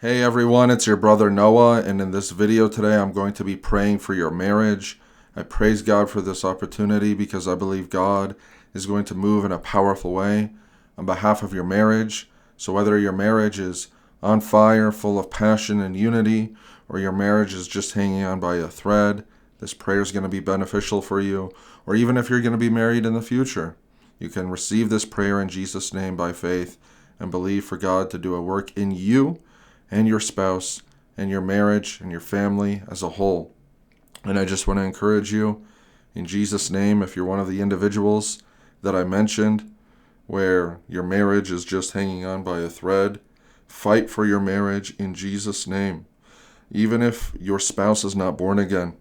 Hey everyone, it's your brother Noah, and in this video today I'm going to be praying for your marriage. I praise God for this opportunity because I believe God is going to move in a powerful way on behalf of your marriage. So whether your marriage is on fire, full of passion and unity, or your marriage is just hanging on by a thread, this prayer is going to be beneficial for you. Or even if you're going to be married in the future, you can receive this prayer in Jesus' name by faith and believe for God to do a work in you and your spouse and your marriage and your family as a whole. And I just want to encourage you in Jesus' name, if you're one of the individuals that I mentioned where your marriage is just hanging on by a thread, fight for your marriage in Jesus' name. Even if your spouse is not born again,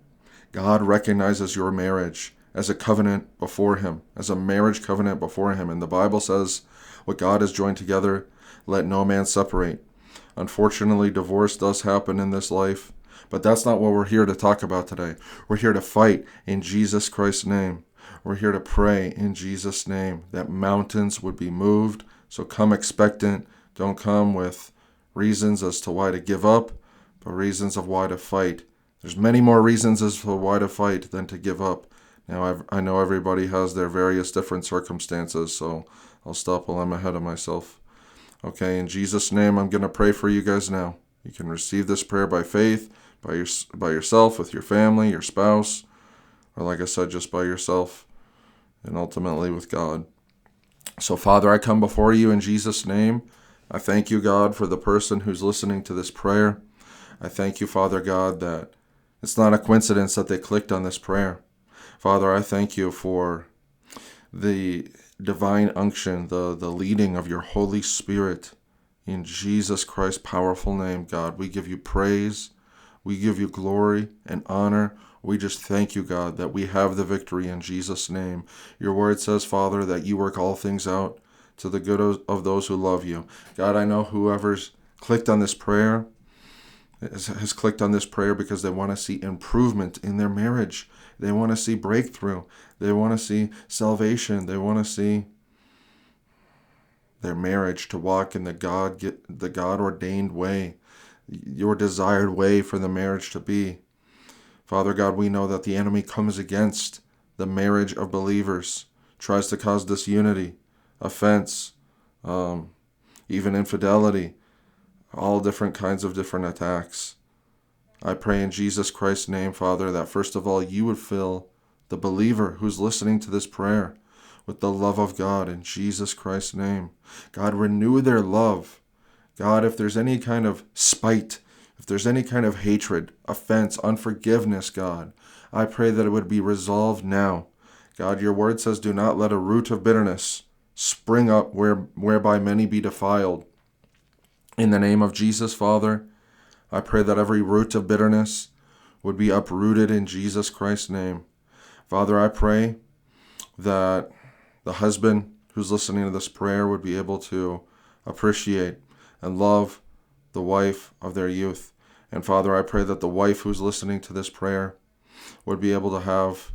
God recognizes your marriage as a covenant before Him, as a marriage covenant before Him. And the Bible says, what God has joined together, let no man separate. Unfortunately, divorce does happen in this life, but that's not what we're here to talk about today. We're here to fight in Jesus Christ's name. We're here to pray in Jesus' name that mountains would be moved. So come expectant. Don't come with reasons as to why to give up, but reasons of why to fight. There's many more reasons as to why to fight than to give up. Now, I know everybody has their various different circumstances, so I'll stop while I'm ahead of myself. Okay, in Jesus' name, I'm going to pray for you guys now. You can receive this prayer by faith, by yourself, with your family, your spouse, or like I said, just by yourself, and ultimately with God. So, Father, I come before you in Jesus' name. I thank you, God, for the person who's listening to this prayer. I thank you, Father God, that it's not a coincidence that they clicked on this prayer. Father, I thank you for the divine unction, the leading of your Holy Spirit. In Jesus Christ's powerful name, God, we give you praise. We give you glory and honor. We just thank you, God, that we have the victory in Jesus' name. Your word says, Father, that you work all things out to the good of those who love you. God, I know whoever's clicked on this prayer has clicked on this prayer because they want to see improvement in their marriage. They want to see breakthrough. They want to see salvation. They want to see their marriage to walk in the God-ordained way, your desired way for the marriage to be. Father God, we know that the enemy comes against the marriage of believers, tries to cause disunity, offense, even infidelity, all different kinds of different attacks. I pray in Jesus Christ's name, Father, that first of all, you would fill the believer who's listening to this prayer with the love of God in Jesus Christ's name. God, renew their love. God, if there's any kind of spite, if there's any kind of hatred, offense, unforgiveness, God, I pray that it would be resolved now. God, your word says, do not let a root of bitterness spring up whereby many be defiled. In the name of Jesus, Father, I pray that every root of bitterness would be uprooted in Jesus Christ's name. Father, I pray that the husband who's listening to this prayer would be able to appreciate and love the wife of their youth. And Father, I pray that the wife who's listening to this prayer would be able to have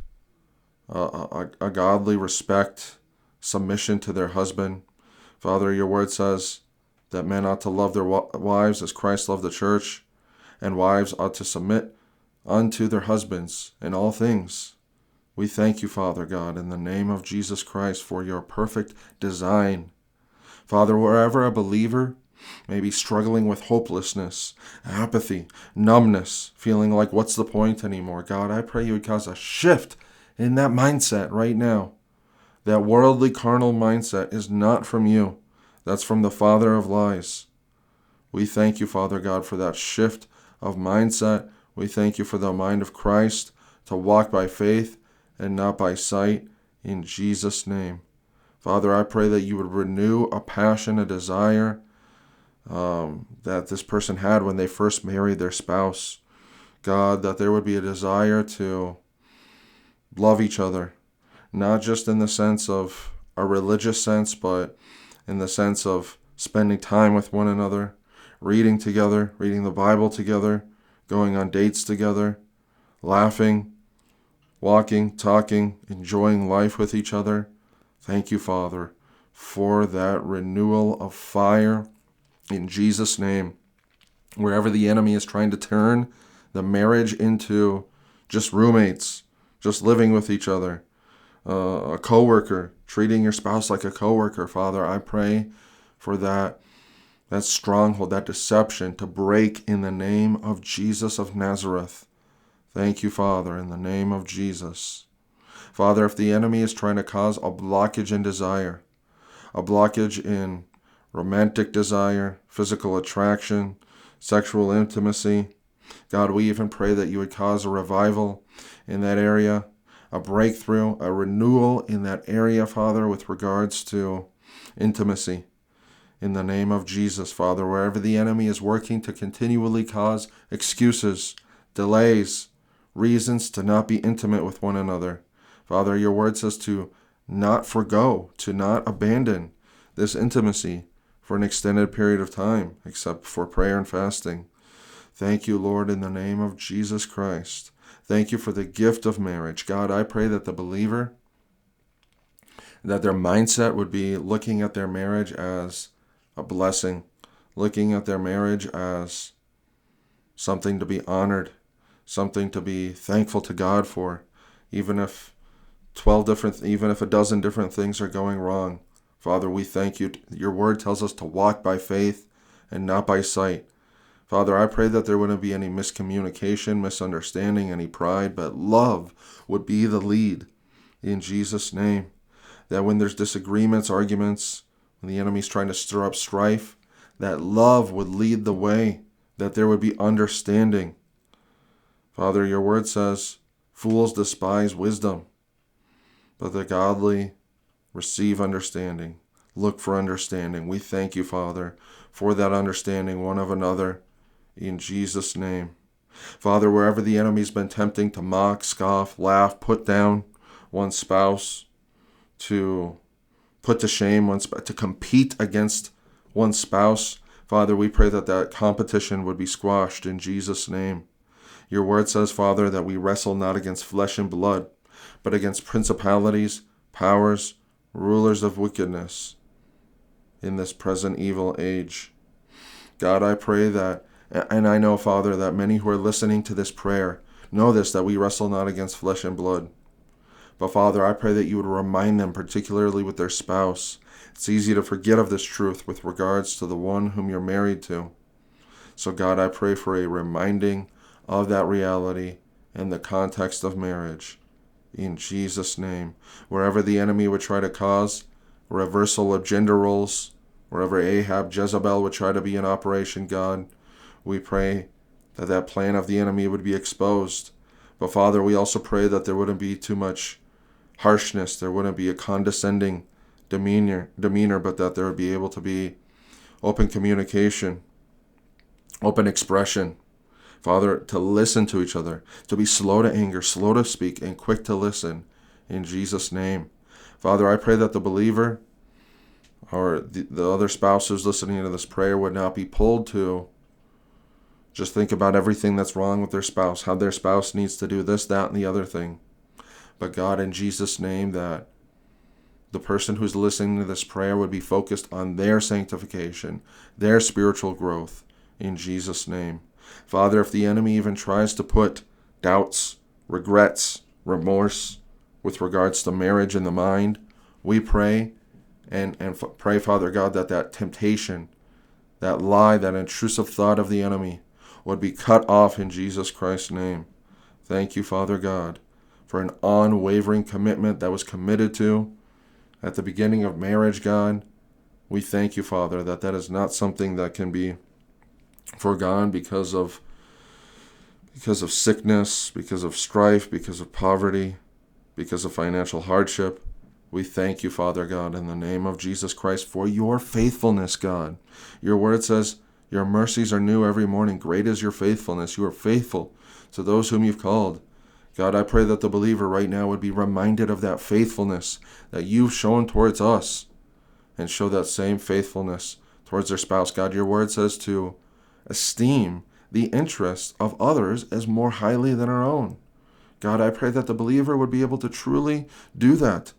a godly respect, submission to their husband. Father, your word says that men ought to love their wives as Christ loved the church, and wives ought to submit unto their husbands in all things. We thank you, Father God, in the name of Jesus Christ for your perfect design. Father, wherever a believer may be struggling with hopelessness, apathy, numbness, feeling like what's the point anymore, God, I pray you would cause a shift in that mindset right now. That worldly, carnal mindset is not from you. That's from the father of lies. We thank you, Father God, for that shift of mindset. We thank you for the mind of Christ to walk by faith and not by sight, in Jesus' name. Father, I pray that you would renew a passion, a desire that this person had when they first married their spouse. God, that there would be a desire to love each other, not just in the sense of a religious sense, but in the sense of spending time with one another, reading together, reading the Bible together, going on dates together, laughing, walking, talking, enjoying life with each other. Thank you, Father, for that renewal of fire in Jesus' name. Wherever the enemy is trying to turn the marriage into just roommates, just living with each other, a coworker, treating your spouse like a coworker, Father, I pray for that stronghold, that deception to break in the name of Jesus of Nazareth. Thank you, Father, in the name of Jesus. Father, if the enemy is trying to cause a blockage in desire, a blockage in romantic desire, physical attraction, sexual intimacy, God, we even pray that you would cause a revival in that area, a breakthrough, a renewal in that area, Father, with regards to intimacy. In the name of Jesus, Father, wherever the enemy is working to continually cause excuses, delays, reasons to not be intimate with one another. Father, your word says to not forgo, to not abandon this intimacy for an extended period of time, except for prayer and fasting. Thank you, Lord, in the name of Jesus Christ. Thank you for the gift of marriage. God, I pray that the believer, that their mindset would be looking at their marriage as a blessing, looking at their marriage as something to be honored, something to be thankful to God for, even if a dozen different things are going wrong. Father, we thank you. Your word tells us to walk by faith and not by sight. Father, I pray that there wouldn't be any miscommunication, misunderstanding, any pride, but love would be the lead in Jesus' name. That when there's disagreements, arguments, when the enemy's trying to stir up strife, that love would lead the way, that there would be understanding. Father, your word says, fools despise wisdom, but the godly receive understanding. Look for understanding. We thank you, Father, for that understanding one of another, in Jesus' name. Father, wherever the enemy's been tempting to mock, scoff, laugh, put down one's spouse, to put to shame to compete against one's spouse, Father, we pray that that competition would be squashed in Jesus' name. Your word says, Father, that we wrestle not against flesh and blood, but against principalities, powers, rulers of wickedness in this present evil age. God, I pray that, and I know, Father, that many who are listening to this prayer know this, that we wrestle not against flesh and blood. But Father, I pray that you would remind them, particularly with their spouse. It's easy to forget of this truth with regards to the one whom you're married to. So God, I pray for a reminding of that reality in the context of marriage. In Jesus' name. Wherever the enemy would try to cause a reversal of gender roles, wherever Ahab, Jezebel would try to be in operation, God, we pray that that plan of the enemy would be exposed. But Father, we also pray that there wouldn't be too much harshness, there wouldn't be a condescending demeanor, but that there would be able to be open communication, open expression. Father, to listen to each other, to be slow to anger, slow to speak, and quick to listen, in Jesus' name. Father, I pray that the believer or the other spouse who's listening to this prayer would not be pulled to just think about everything that's wrong with their spouse, how their spouse needs to do this, that, and the other thing. But God, in Jesus' name, that the person who's listening to this prayer would be focused on their sanctification, their spiritual growth, in Jesus' name. Father, if the enemy even tries to put doubts, regrets, remorse with regards to marriage in the mind, we pray and pray, Father God, that temptation, that lie, that intrusive thought of the enemy would be cut off in Jesus Christ's name. Thank you, Father God, for an unwavering commitment that was committed to at the beginning of marriage, God. We thank you, Father, that is not something that can be forgone because of sickness, because of strife, because of poverty, because of financial hardship. We thank you, Father God, in the name of Jesus Christ, for your faithfulness, God. Your word says, your mercies are new every morning. Great is your faithfulness. You are faithful to those whom you've called. God, I pray that the believer right now would be reminded of that faithfulness that you've shown towards us, and show that same faithfulness towards their spouse. God, your word says to esteem the interests of others as more highly than our own. God, I pray that the believer would be able to truly do that,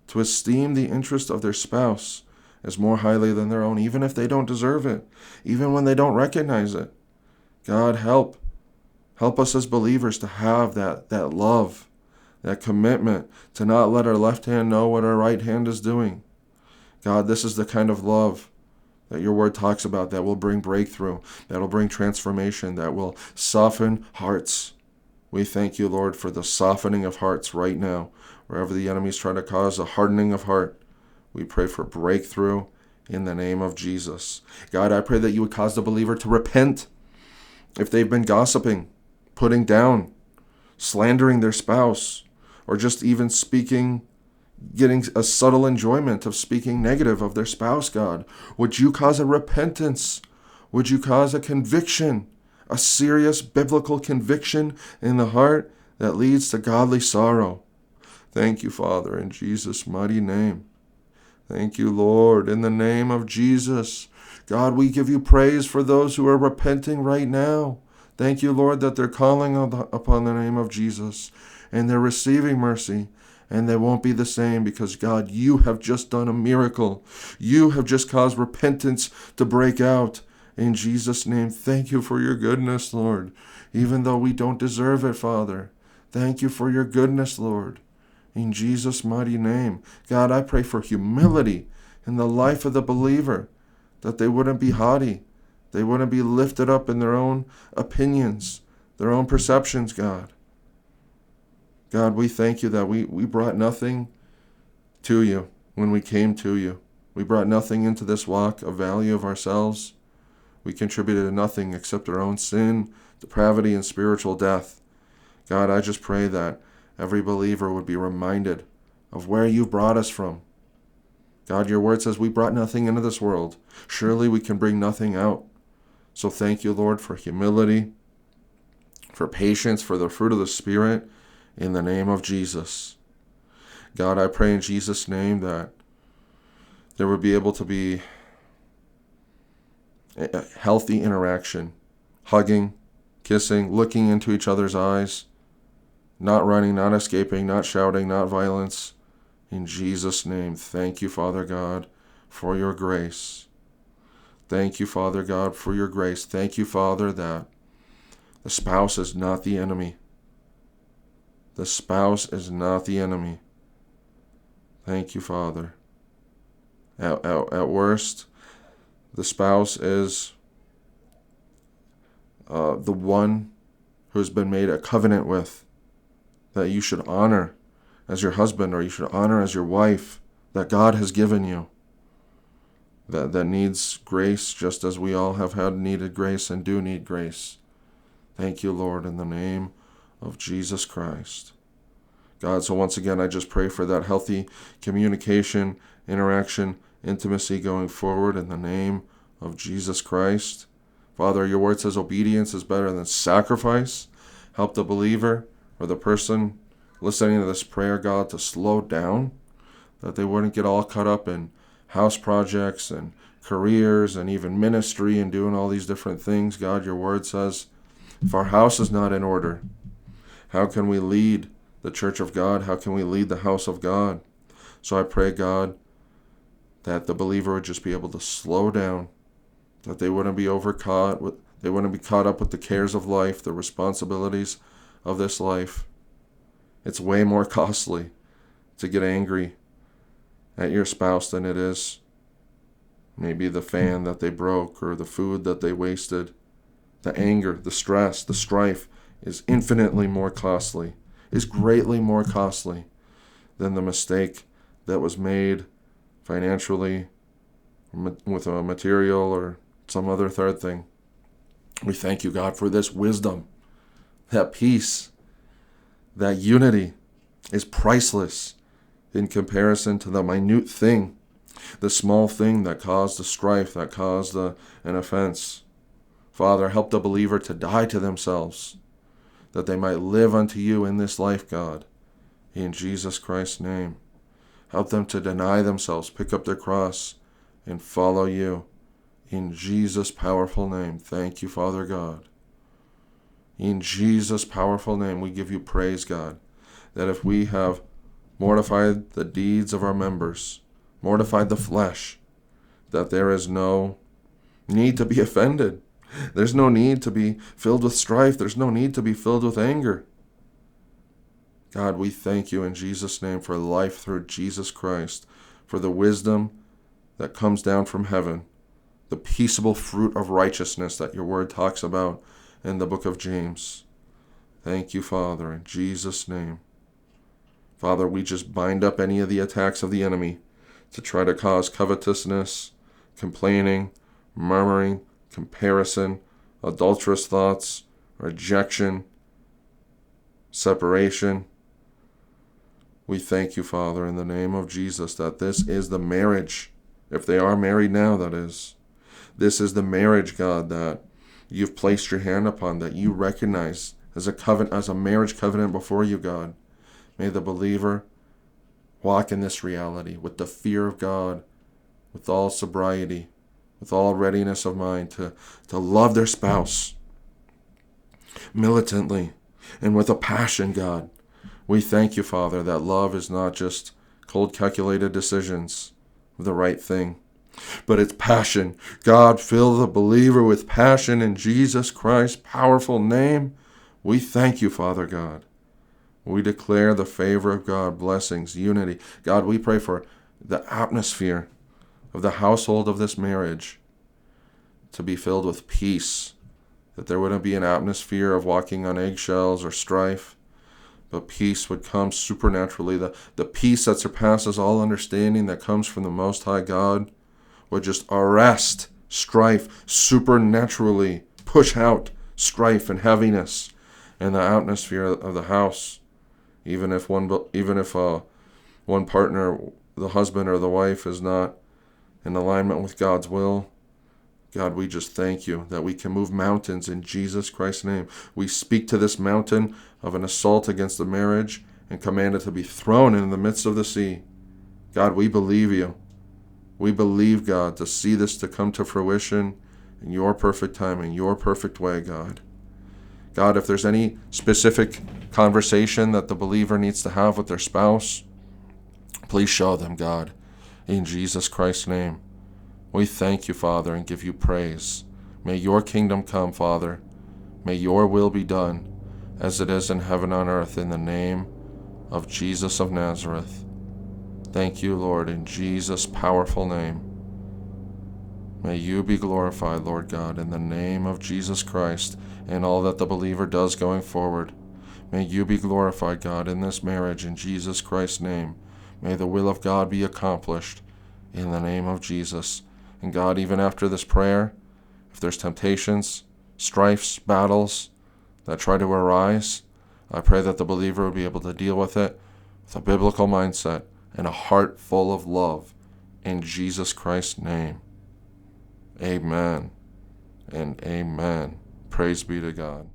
to esteem the interest of their spouse as more highly than their own, even if they don't deserve it, even when they don't recognize it. God, help us as believers to have that love, that commitment to not let our left hand know what our right hand is doing. God, this is the kind of love that your word talks about that will bring breakthrough, that will bring transformation, that will soften hearts. We thank you, Lord, for the softening of hearts right now. Wherever the enemy is trying to cause a hardening of heart, we pray for breakthrough in the name of Jesus. God, I pray that you would cause the believer to repent if they've been gossiping, putting down, slandering their spouse, or just even speaking, getting a subtle enjoyment of speaking negative of their spouse, God. Would you cause a repentance? Would you cause a conviction, a serious biblical conviction in the heart that leads to godly sorrow? Thank you, Father, in Jesus' mighty name. Thank you, Lord, in the name of Jesus. God, we give you praise for those who are repenting right now. Thank you, Lord, that they're calling upon the name of Jesus and they're receiving mercy, and they won't be the same because, God, you have just done a miracle. You have just caused repentance to break out. In Jesus' name, thank you for your goodness, Lord, even though we don't deserve it, Father. Thank you for your goodness, Lord. In Jesus' mighty name. God, I pray for humility in the life of the believer, that they wouldn't be haughty. They wouldn't be lifted up in their own opinions, their own perceptions, God. God, we thank you that we brought nothing to you when we came to you. We brought nothing into this walk of value of ourselves. We contributed nothing except our own sin, depravity, and spiritual death. God, I just pray that every believer would be reminded of where you've brought us from. God, your word says we brought nothing into this world. Surely we can bring nothing out. So thank you, Lord, for humility, for patience, for the fruit of the Spirit, in the name of Jesus. God, I pray in Jesus' name that there would be able to be a healthy interaction, hugging, kissing, looking into each other's eyes, not running, not escaping, not shouting, not violence. In Jesus' name, thank you, Father God, for your grace. Thank you, Father God, for your grace. Thank you, Father, that the spouse is not the enemy. The spouse is not the enemy. Thank you, Father. At worst, the spouse is the one who has been made a covenant with, that you should honor as your husband, or you should honor as your wife, that God has given you, that needs grace just as we all have had needed grace and do need grace. Thank you, Lord, in the name of Jesus Christ. God, so once again, I just pray for that healthy communication, interaction, intimacy going forward in the name of Jesus Christ. Father, your word says obedience is better than sacrifice. Help the believer or the person listening to this prayer, God, to slow down, that they wouldn't get all caught up in house projects and careers and even ministry and doing all these different things. God, your word says, if our house is not in order, how can we lead the church of God? How can we lead the house of God? So I pray, God, that the believer would just be able to slow down, that they wouldn't be they wouldn't be caught up with the cares of life, the responsibilities of this life. It's way more costly to get angry at your spouse than it is maybe the fan that they broke or the food that they wasted. The anger, the stress, the strife is infinitely more costly, is greatly more costly than the mistake that was made financially, with a material or some other third thing. We thank you, God, for this wisdom, that peace, that unity is priceless in comparison to the minute thing, the small thing that caused the strife, that caused an offense. Father, help the believer to die to themselves, that they might live unto you in this life, God, in Jesus Christ's name. Help them to deny themselves, pick up their cross, and follow you. In Jesus' powerful name, thank you, Father God. In Jesus' powerful name, we give you praise, God, that if we have mortified the deeds of our members, mortified the flesh, that there is no need to be offended. There's no need to be filled with strife. There's no need to be filled with anger. God, we thank you in Jesus' name for life through Jesus Christ, for the wisdom that comes down from heaven, the peaceable fruit of righteousness that your word talks about in the book of James. Thank you, Father, in Jesus' name. Father, we just bind up any of the attacks of the enemy to try to cause covetousness, complaining, murmuring, comparison, adulterous thoughts, rejection, separation. We thank you, Father, in the name of Jesus, that this is the marriage, if they are married now, that is. This is the marriage, God, that you've placed your hand upon, that you recognize as a covenant, as a marriage covenant before you, God. May the believer walk in this reality with the fear of God, with all sobriety, with all readiness of mind to love their spouse militantly and with a passion, God. We thank you, Father, that love is not just cold calculated decisions of the right thing, but it's passion. God, fill the believer with passion in Jesus Christ's powerful name. We thank you, Father God. We declare the favor of God, blessings, unity. God, we pray for the atmosphere of the household of this marriage to be filled with peace, that there wouldn't be an atmosphere of walking on eggshells or strife, but peace would come supernaturally. The peace that surpasses all understanding that comes from the Most High God would just arrest strife supernaturally, push out strife and heaviness in the atmosphere of the house. Even if one partner, the husband or the wife, is not in alignment with God's will, God, we just thank you that we can move mountains in Jesus Christ's name. We speak to this mountain of an assault against the marriage and command it to be thrown in the midst of the sea. God, we believe you. We believe, God, to see this to come to fruition in your perfect timing, your perfect way, God. God, if there's any specific conversation that the believer needs to have with their spouse, please show them, God, in Jesus Christ's name. We thank you, Father, and give you praise. May your kingdom come, Father. May your will be done as it is in heaven on earth, in the name of Jesus of Nazareth. Thank you, Lord, in Jesus' powerful name. May you be glorified, Lord God, in the name of Jesus Christ and all that the believer does going forward. May you be glorified, God, in this marriage in Jesus Christ's name. May the will of God be accomplished in the name of Jesus. And God, even after this prayer, if there's temptations, strifes, battles that try to arise, I pray that the believer will be able to deal with it with a biblical mindset and a heart full of love in Jesus Christ's name. Amen and amen. Praise be to God.